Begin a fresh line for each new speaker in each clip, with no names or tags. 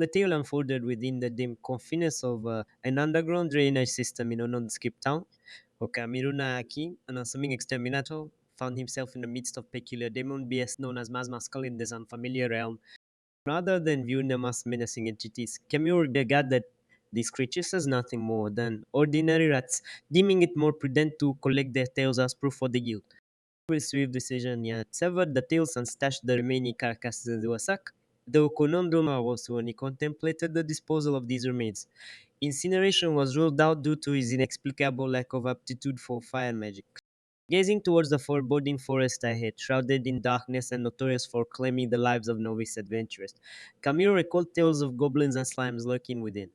The tale unfolded within the dim confines of an underground drainage system in a nondescript town. Okamiru Naaki, an unassuming exterminator, found himself in the midst of peculiar demon beasts known as Mazmaskal in this unfamiliar realm. Rather than viewing them as menacing entities, Kamiru regarded these creatures as nothing more than ordinary rats, deeming it more prudent to collect their tails as proof for the guild. With swift decision, he had severed the tails and stashed the remaining carcasses into a sack. The conundrum arose when he contemplated the disposal of these remains. Incineration was ruled out due to his inexplicable lack of aptitude for fire magic. Gazing towards the foreboding forest ahead, shrouded in darkness and notorious for claiming the lives of novice adventurers, Camille recalled tales of goblins and slimes lurking within.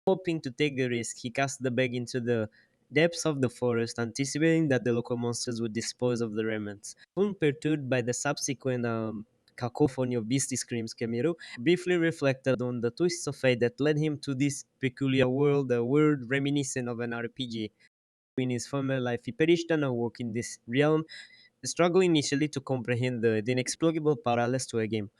Hoping to take the risk, he cast the bag into the depths of the forest, anticipating that the local monsters would dispose of the remnants. Unperturbed by the subsequent cacophony of beastly screams, Kemiru briefly reflected on the twists of fate that led him to this peculiar world, a world reminiscent of an RPG. In his former life, he perished unaware in this realm, struggling initially to comprehend the inexplicable parallels to a game.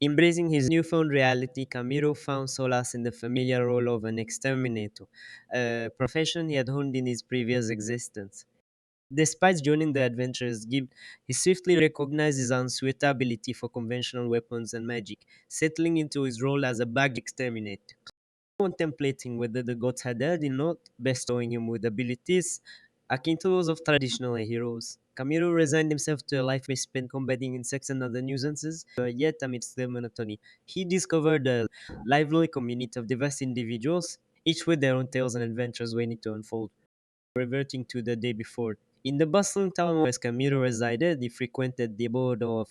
Embracing his newfound reality, Camilo found solace in the familiar role of an exterminator, a profession he had honed in his previous existence. Despite joining the Adventurers Guild, he swiftly recognized his unsuitability for conventional weapons and magic, settling into his role as a bag exterminator. Contemplating whether the gods had erred in not bestowing him with abilities akin to those of traditional heroes. Camilo resigned himself to a life spent combating insects and other nuisances, yet amidst the monotony, he discovered a lively community of diverse individuals, each with their own tales and adventures waiting to unfold. Reverting to the day before, in the bustling town where Camilo resided, he frequented the abode of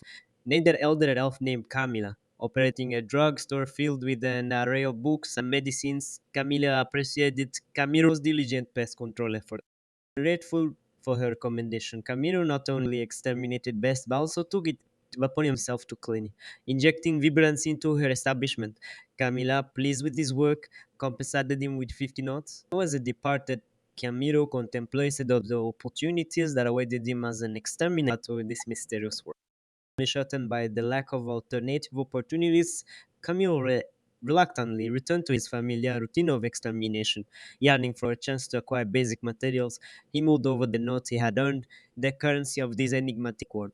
an elder elf named Camila. Operating a drugstore filled with an array of books and medicines, Camila appreciated Camilo's diligent pest control efforts. Grateful for her commendation, Camilo not only exterminated pests but also took it upon himself to clean it, injecting vibrancy into her establishment. Camila, pleased with his work, compensated him with 50 notes. As he departed, Camilo contemplated the opportunities that awaited him as an exterminator in this mysterious world. Disheartened by the lack of alternative opportunities, Camille reluctantly returned to his familiar routine of extermination. Yearning for a chance to acquire basic materials, he moved over the notes he had earned, the currency of this enigmatic world.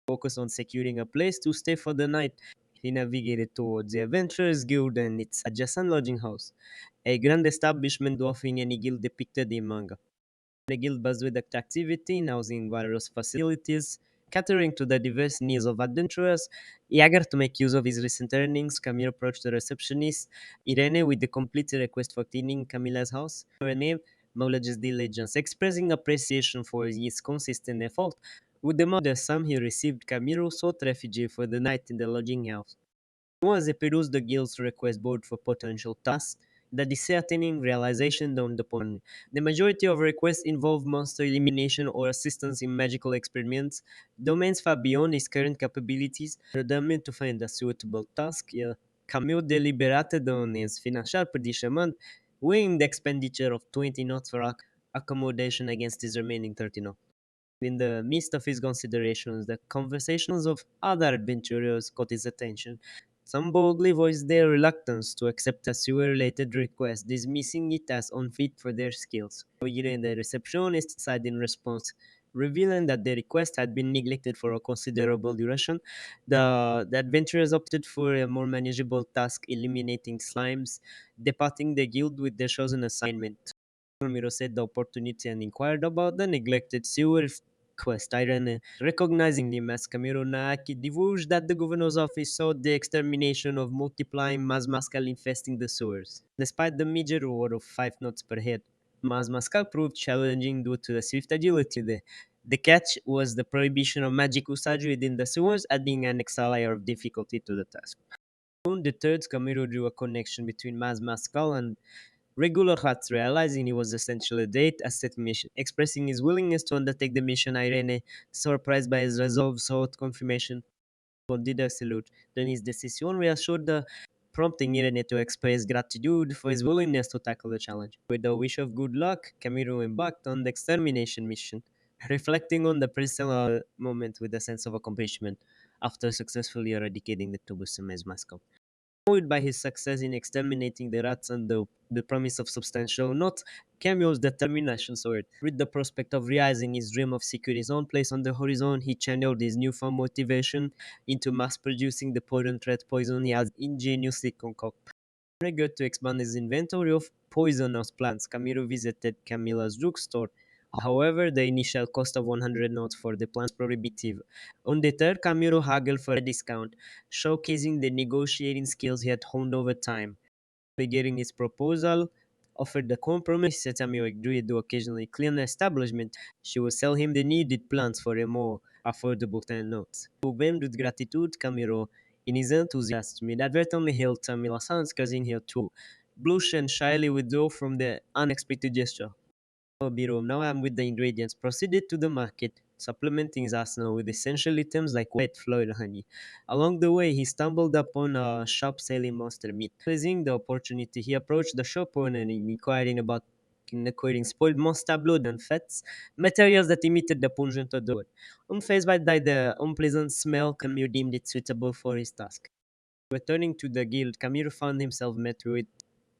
Focused on securing a place to stay for the night, he navigated towards the Adventurers Guild and its adjacent lodging house, a grand establishment dwarfing any guild depicted in manga. The guild buzzed with activity, housing various facilities, catering to the diverse needs of adventurers. Eager to make use of his recent earnings, Camille approached the receptionist, Irene, with the complete request for cleaning Camilla's house. Irene acknowledged his diligence, expressing appreciation for his consistent effort. With the modest sum he received, Camilo sought refuge for the night in the lodging house. Once they perused the guild's request board for potential tasks, the disheartening realization dawned upon me. The majority of requests involve monster elimination or assistance in magical experiments, domains far beyond his current capabilities. Determined to find a suitable task, Camille deliberated on his financial predicament, weighing the expenditure of 20 notes for accommodation against his remaining 30 notes. In the midst of his considerations, the conversations of other adventurers caught his attention. Some boldly voiced their reluctance to accept a sewer-related request, dismissing it as unfit for their skills. Even the receptionist sighed in response, revealing that the request had been neglected for a considerable duration. The adventurers opted for a more manageable task, eliminating slimes, departing the guild with their chosen assignment. Romero said the opportunity and inquired about the neglected sewer quest. Irene, recognizing him as Camilo Naaki, divulged that the governor's office sought the extermination of multiplying Mazmascal infesting the sewers. Despite the meager reward of 5 knots per head, Mazmascal proved challenging due to the swift agility. The catch was the prohibition of magic usage within the sewers, adding an extra layer of difficulty to the task. Soon, the third Camilo drew a connection between Mazmascal and regular Hats, realizing he was essentially a date asset mission. Expressing his willingness to undertake the mission, Irene, surprised by his resolve, sought confirmation did a salute. Then his decision reassured the prompting Irene to express gratitude for his willingness to tackle the challenge. With a wish of good luck, Camilo embarked on the extermination mission, reflecting on the personal moment with a sense of accomplishment after successfully eradicating the troublesome mascot. Buoyed by his success in exterminating the rats and the promise of substantial, not Camille's determination, sorry, with the prospect of realizing his dream of securing his own place on the horizon, he channeled his newfound motivation into mass producing the potent red poison he has ingeniously concocted. Eager to expand his inventory of poisonous plants, Camilo visited Camilla's drugstore. However, the initial cost of 100 notes for the plants prohibitive. Undeterred, Camilo haggled for a discount, showcasing the negotiating skills he had honed over time. Beginning his proposal, offered the compromise Setami agreed to occasionally clean the establishment. She would sell him the needed plants for a more affordable 10 notes. Overwhelmed with gratitude, Camilo, in his enthusiasm, inadvertently held Tamila's hands, causing her to blush and shyly withdraw from the unexpected gesture. Biro, now I'm with the ingredients, proceeded to the market, supplementing his arsenal with essential items like wet flour and honey. Along the way, he stumbled upon a shop selling monster meat. Seizing the opportunity, he approached the shop owner and inquiring about acquiring spoiled monster blood and fats, materials that emitted the pungent odor. Unfazed by the unpleasant smell, Camille deemed it suitable for his task. Returning to the guild, Camille found himself met with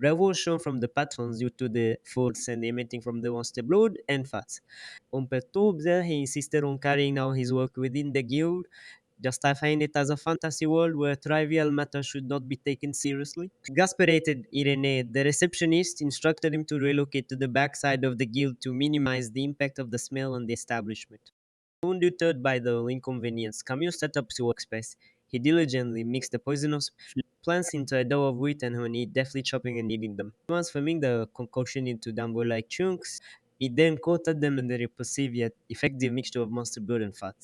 revulsion from the patrons due to the foods and emitting from the monster blood and fats. Unperturbed, he insisted on carrying out his work within the guild, justifying it as a fantasy world where trivial matters should not be taken seriously. Exasperated, Irene, the receptionist, instructed him to relocate to the backside of the guild to minimize the impact of the smell on the establishment. Undeterred by the inconvenience, Camille set up his workspace. He diligently mixed the poisonous plants into a dough of wheat and honey, deftly chopping and kneading them. Transforming the concoction into Dumbo-like chunks, he then coated them in the repulsive yet effective mixture of monster blood and fat.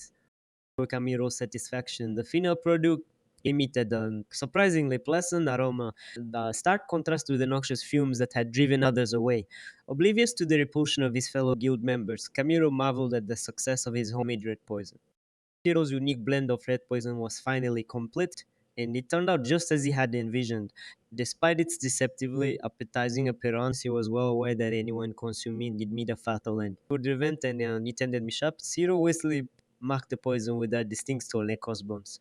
For Camiro's satisfaction, the final product emitted a surprisingly pleasant aroma, the stark contrast to the noxious fumes that had driven others away. Oblivious to the repulsion of his fellow guild members, Camilo marveled at the success of his homemade red poison. Shiro's unique blend of red poison was finally complete, and it turned out just as he had envisioned. Despite its deceptively appetizing appearance, he was well aware that anyone consuming it meet a fatal end. To prevent an unintended mishap, Zero Wesley marked the poison with a distinct stolen crossbones.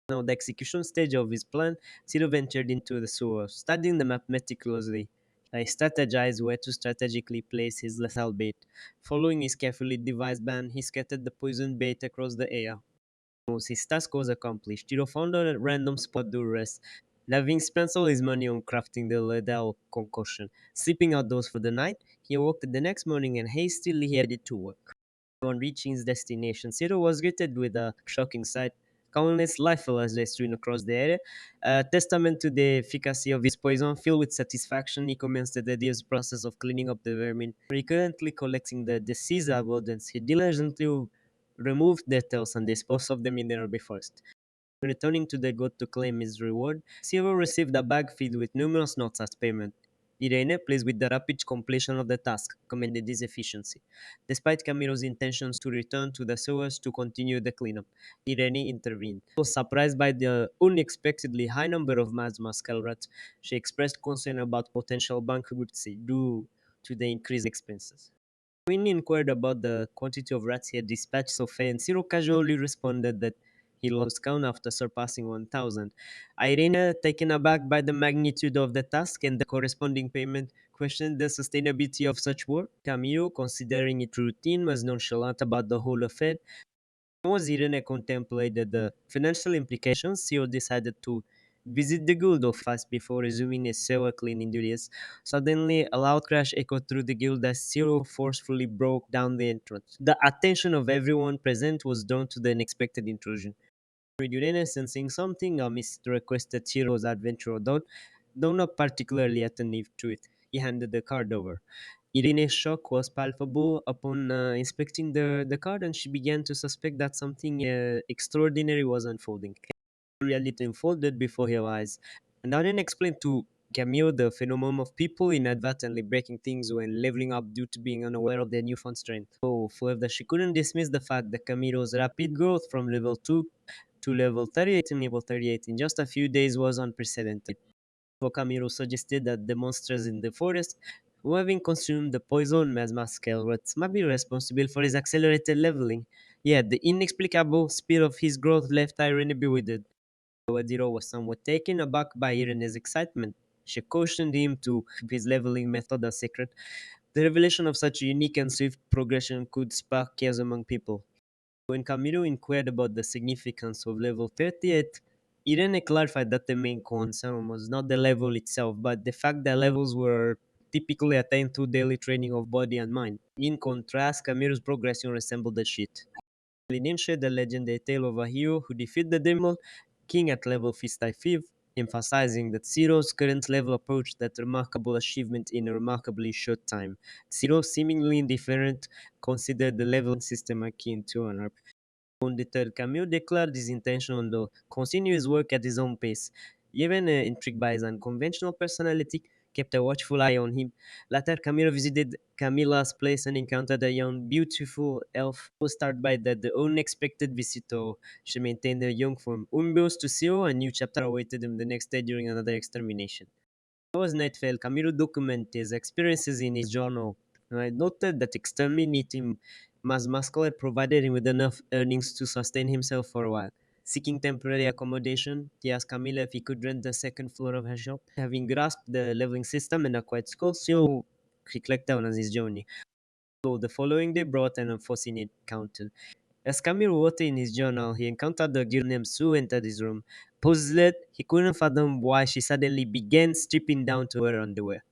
Now, the execution stage of his plan, Zero ventured into the sewer, studying the map meticulously. He strategized where to strategically place his lethal bait. Following his carefully devised plan, he scattered the poison bait across the air. Once his task was accomplished, Tiro found a random spot to rest, having spent all his money on crafting the lethal concoction. Sleeping outdoors for the night, he awoke the next morning and hastily headed to work. On reaching his destination, Ciro was greeted with a shocking sight. Countless life flares strewn across the area, a testament to the efficacy of his poison. Filled with satisfaction, he commenced the tedious process of cleaning up the vermin. Recurrently collecting the deceased abundance, he diligently removed their tails and disposed of them in the nearby forest. Returning to the god to claim his reward, Ciro received a bag filled with numerous notes as payment. Irene, pleased with the rapid completion of the task, commended his efficiency. Despite Camilo's intentions to return to the sewers to continue the cleanup, Irene intervened. Was surprised by the unexpectedly high number of mass rats, she expressed concern about potential bankruptcy due to the increased expenses. When inquired about the quantity of rats he had dispatched so far, and Ciro casually responded that he lost count after surpassing 1,000. Irene, taken aback by the magnitude of the task and the corresponding payment, questioned the sustainability of such work. Camilo, considering it routine, was nonchalant about the whole affair. Once Irene contemplated the financial implications, Ciro decided to visit the guild office before resuming his sewer cleaning duties. Suddenly, a loud crash echoed through the guild as Ciro forcefully broke down the entrance. The attention of everyone present was drawn to the unexpected intrusion. Irene, sensing something amiss, requested Ciro's adventure though not particularly attentive to it. He handed the card over. Irene's shock was palpable upon inspecting the card, and she began to suspect that something extraordinary was unfolding. Reality unfolded before her eyes, and Irene explained to Camille the phenomenon of people inadvertently breaking things when leveling up due to being unaware of their newfound strength. So, further, she couldn't dismiss the fact that Camille's rapid growth from level 2 to level 38 and level 38 in just a few days was unprecedented. Camilo suggested that the monsters in the forest, who having consumed the poison Mesmaskel might be responsible for his accelerated leveling. Yet the inexplicable speed of his growth left Irene bewildered. Waziro was somewhat taken aback by Irene's excitement. She cautioned him to keep his leveling method a secret. The revelation of such unique and swift progression could spark chaos among people. When Camilo inquired about the significance of level 38, Irene clarified that the main concern was not the level itself, but the fact that levels were typically attained through daily training of body and mind. In contrast, Camilo's progression resembled a cheat. Linem shared the legendary tale of a hero who defeated the demon king at level 55, emphasizing that Zero's current level approached that remarkable achievement in a remarkably short time. Zero, seemingly indifferent, considered the leveling system akin to an RPG. Undeterred, Camille declared his intention to continue his work at his own pace. Even intrigued by his unconventional personality, kept a watchful eye on him. Later, Camille visited Camilla's place and encountered a young, beautiful elf. He was startled by the unexpected visitor. She maintained her young form. Unbeknownst to Zero, a new chapter awaited him the next day during another extermination. As night fell, Camilo documented his experiences in his journal. I noted that exterminating Masmasco provided him with enough earnings to sustain himself for a while. Seeking temporary accommodation, he asked Camila if he could rent the second floor of her shop. Having grasped the leveling system and acquired skills, he clicked down on his journey. So the following day brought an unforeseen encounter. As Camille wrote in his journal, he encountered a girl named Sue entered his room. Puzzled, he couldn't fathom why she suddenly began stripping down to her underwear.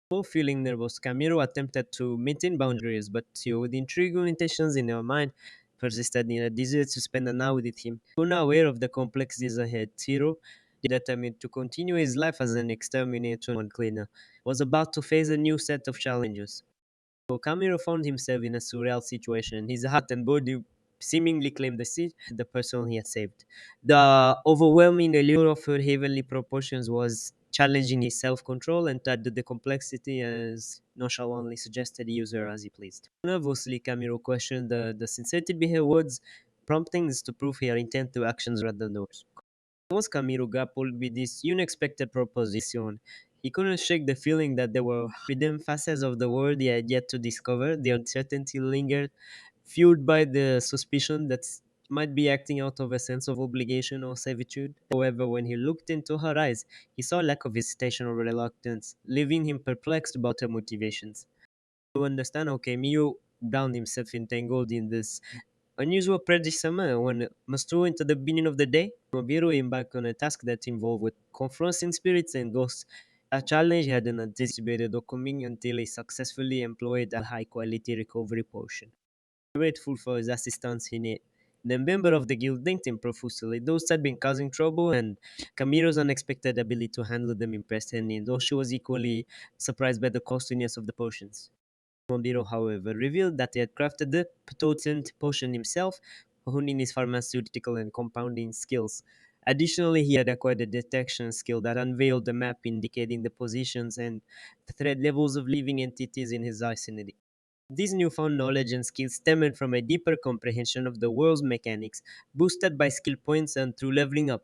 Before feeling nervous, Camilo attempted to maintain boundaries, but Sue, with intriguing intentions in her mind, persisted in a desire to spend an hour with him. Unaware of the complexities ahead, Tiro, determined to continue his life as an exterminator and cleaner, was about to face a new set of challenges. So Camilo found himself in a surreal situation. His heart and body seemingly claimed the person he had saved. The overwhelming allure of her heavenly proportions was challenging his self-control and added the complexity as nonchalantly suggested he use her as he pleased. Nervously, Camilo questioned the sincerity behind her words, prompting us to prove her intent to actions rather than words. Once Camilo grappled with this unexpected proposition, he couldn't shake the feeling that there were hidden facets of the world he had yet to discover. The uncertainty lingered, fueled by the suspicion that might be acting out of a sense of obligation or servitude. However, when he looked into her eyes, he saw a lack of hesitation or reluctance, leaving him perplexed about her motivations. To understand how Camilo found himself entangled in this unusual predicament when Mastro into the beginning of the day, Nobiru embarked on a task that involved with confronting spirits and ghosts, a challenge he hadn't anticipated or coming until he successfully employed a high quality recovery potion. Grateful for his assistance, the member of the guild thanked him profusely. Those had been causing trouble, and Camilo's unexpected ability to handle them impressed her, though she was equally surprised by the costliness of the potions. Mondiro, however, revealed that he had crafted the potent potion himself, honing his pharmaceutical and compounding skills. Additionally, he had acquired a detection skill that unveiled a map indicating the positions and threat levels of living entities in his vicinity. This newfound knowledge and skills stemmed from a deeper comprehension of the world's mechanics, boosted by skill points and through leveling up.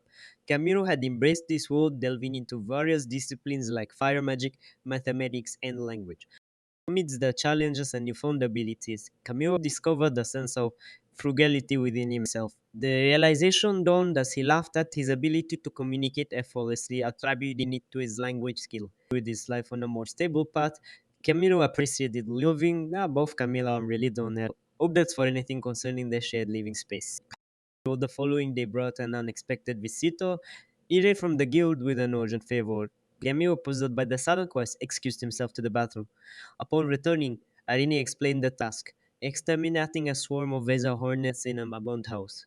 Camilo had embraced this world, delving into various disciplines like fire magic, mathematics, and language. Amidst the challenges and newfound abilities, Camilo discovered a sense of frugality within himself. The realization dawned as he laughed at his ability to communicate effortlessly, attributing it to his language skill. With his life on a more stable path, Camilo appreciated living. Both Camilo and really don't have updates for anything concerning the shared living space. So the following day brought an unexpected visitor, Ire from the guild with an urgent favor. Camilo, puzzled by the sudden quest, excused himself to the bathroom. Upon returning, Irene explained the task, exterminating a swarm of Vesa hornets in a abandoned house.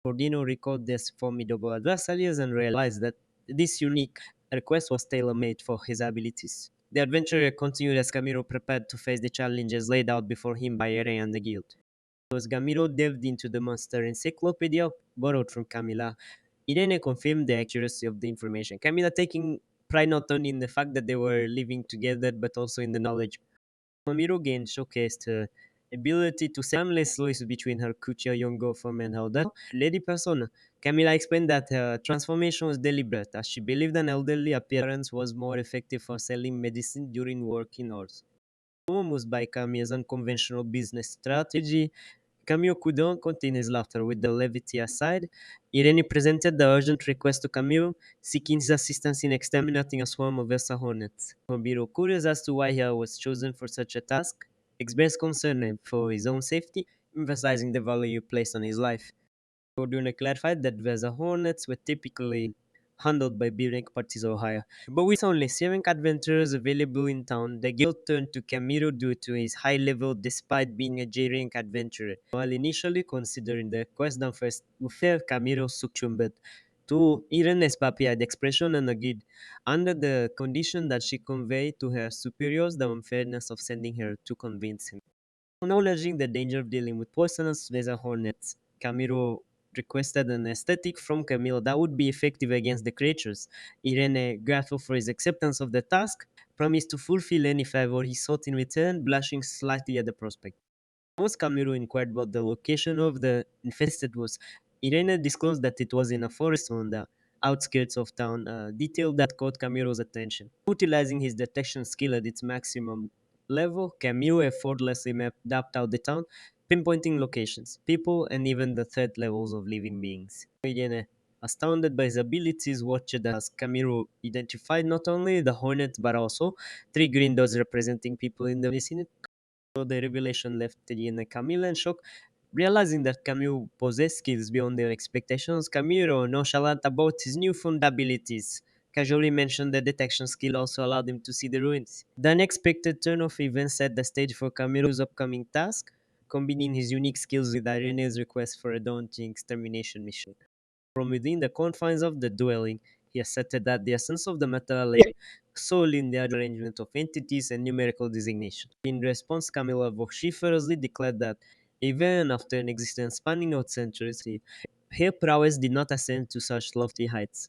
Cordino recalled these formidable adversaries and realized that this unique request was tailor-made for his abilities. The adventurer continued as Camilo prepared to face the challenges laid out before him by Ere and the guild. As Gamiro delved into the monster encyclopedia borrowed from Camila, Irene confirmed the accuracy of the information. Camila taking pride not only in the fact that they were living together but also in the knowledge. Mamiro again showcased her ability to seamlessly switch between her Kuchia Yongo form and her Lady Persona. Camila explained that her transformation was deliberate, as she believed an elderly appearance was more effective for selling medicine during working hours. Almost by Camila's unconventional business strategy, Camille couldn't contain his laughter. With the levity aside, Irene presented the urgent request to Camille, seeking his assistance in exterminating a swarm of Elsa hornets. Camille, curious as to why he was chosen for such a task, expressed concern for his own safety, emphasizing the value placed on his life. Corduna clarified that Vesa Hornets were typically handled by B-rank parties or higher. But with only 7 adventurers available in town, the guild turned to Camilo due to his high level despite being a J-rank adventurer. While initially considering the quest done first to fair, Camilo succumbed to Irene's papiad expression and agreed, under the condition that she convey to her superiors the unfairness of sending her to convince him. Acknowledging the danger of dealing with poisonous laser hornets, Camilo requested an aesthetic from Camilo that would be effective against the creatures. Irene, grateful for his acceptance of the task, promised to fulfill any favor he sought in return, blushing slightly at the prospect. Once Camilo inquired about the location of the infested was, Irene disclosed that it was in a forest on the outskirts of town, a detail that caught Camilo's attention. Utilizing his detection skill at its maximum level, Camilo effortlessly mapped out the town, pinpointing locations, people, and even the threat levels of living beings. Irene, astounded by his abilities, watched as Camilo identified not only the hornets but also 3 green dots representing people in the vicinity. So the revelation left Irene, Camille in shock. Realizing that Camille possessed skills beyond their expectations, Camilo, nonchalant about his newfound abilities, casually mentioned the detection skill also allowed him to see the ruins. The unexpected turn of events set the stage for Camilo's upcoming task, combining his unique skills with Irene's request for a daunting extermination mission. From within the confines of the dwelling, he asserted that the essence of the matter lay solely in the arrangement of entities and numerical designation. In response, Camilla vociferously declared that even after an existence spanning out centuries, her prowess did not ascend to such lofty heights.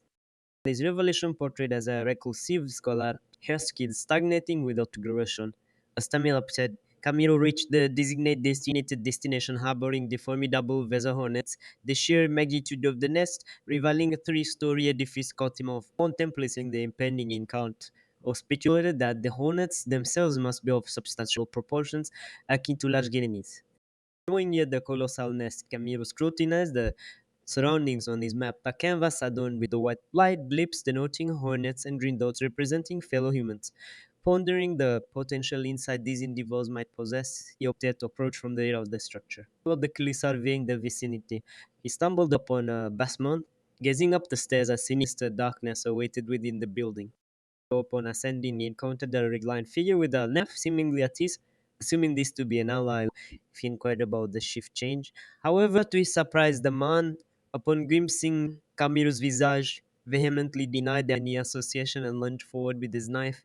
His revelation portrayed as a reclusive scholar, her skills stagnating without progression. As Tamil said, Camilo reached the designated destination harboring the formidable Vesa hornets. The sheer magnitude of the nest, rivaling a 3-story edifice, caught him off, contemplating the impending encounter, or speculated that the hornets themselves must be of substantial proportions, akin to large enemies. Drawing near the colossal nest, Camilo scrutinized the surroundings on his map, a canvas adorned with the white light blips denoting hornets and green dots representing fellow humans. Pondering the potential insight these individuals might possess, he opted to approach from the rear of the structure. Methodically surveying the vicinity, he stumbled upon a basement. Gazing up the stairs, a sinister darkness awaited within the building. Upon ascending, he encountered a reclined figure with a knife seemingly at his, assuming this to be an ally. He inquired about the shift change. However, to his surprise, the man, upon glimpsing Camilo's visage, vehemently denied any association and lunged forward with his knife.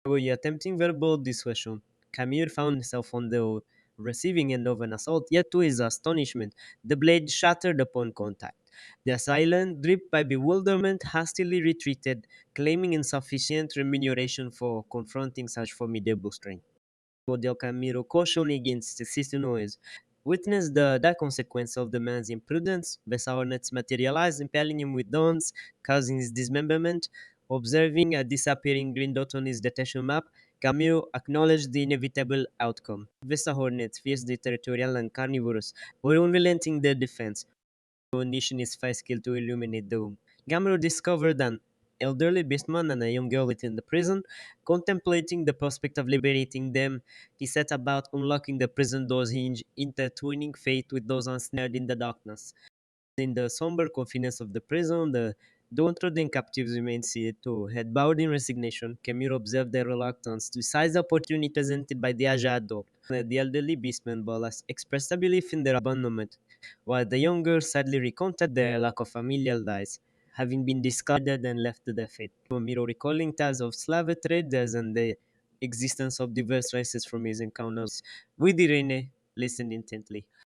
While attempting verbal dissuasion, Camille found himself on the receiving end of an assault, yet to his astonishment, the blade shattered upon contact. The assailant, dripped by bewilderment, hastily retreated, claiming insufficient remuneration for confronting such formidable strength. Del Camilo cautioned against excessive noise. Witnessed the dire consequence of the man's imprudence. Bessarnets materialized, impaling him with thorns, causing his dismemberment. Observing a disappearing green dot on his detection map, Camille acknowledged the inevitable outcome. Vesta hornets, fiercely territorial and carnivorous, were unrelenting in their defense, condition his fire skill to illuminate the room. Gamero discovered an elderly beastman and a young girl within the prison. Contemplating the prospect of liberating them, he set about unlocking the prison door's hinge, intertwining fate with those ensnared in the darkness. In the somber confidence of the prison, the downtrodden captives remained seated too. Had bowed in resignation, Kemir observed their reluctance to seize the opportunity presented by the Ajado. The elderly beastman Bolas expressed a belief in their abandonment, while the younger sadly recounted their lack of familial ties, having been discarded and left to their fate. Miro recalling tales of slave traders and the existence of diverse races from his encounters with Irene, listened intently.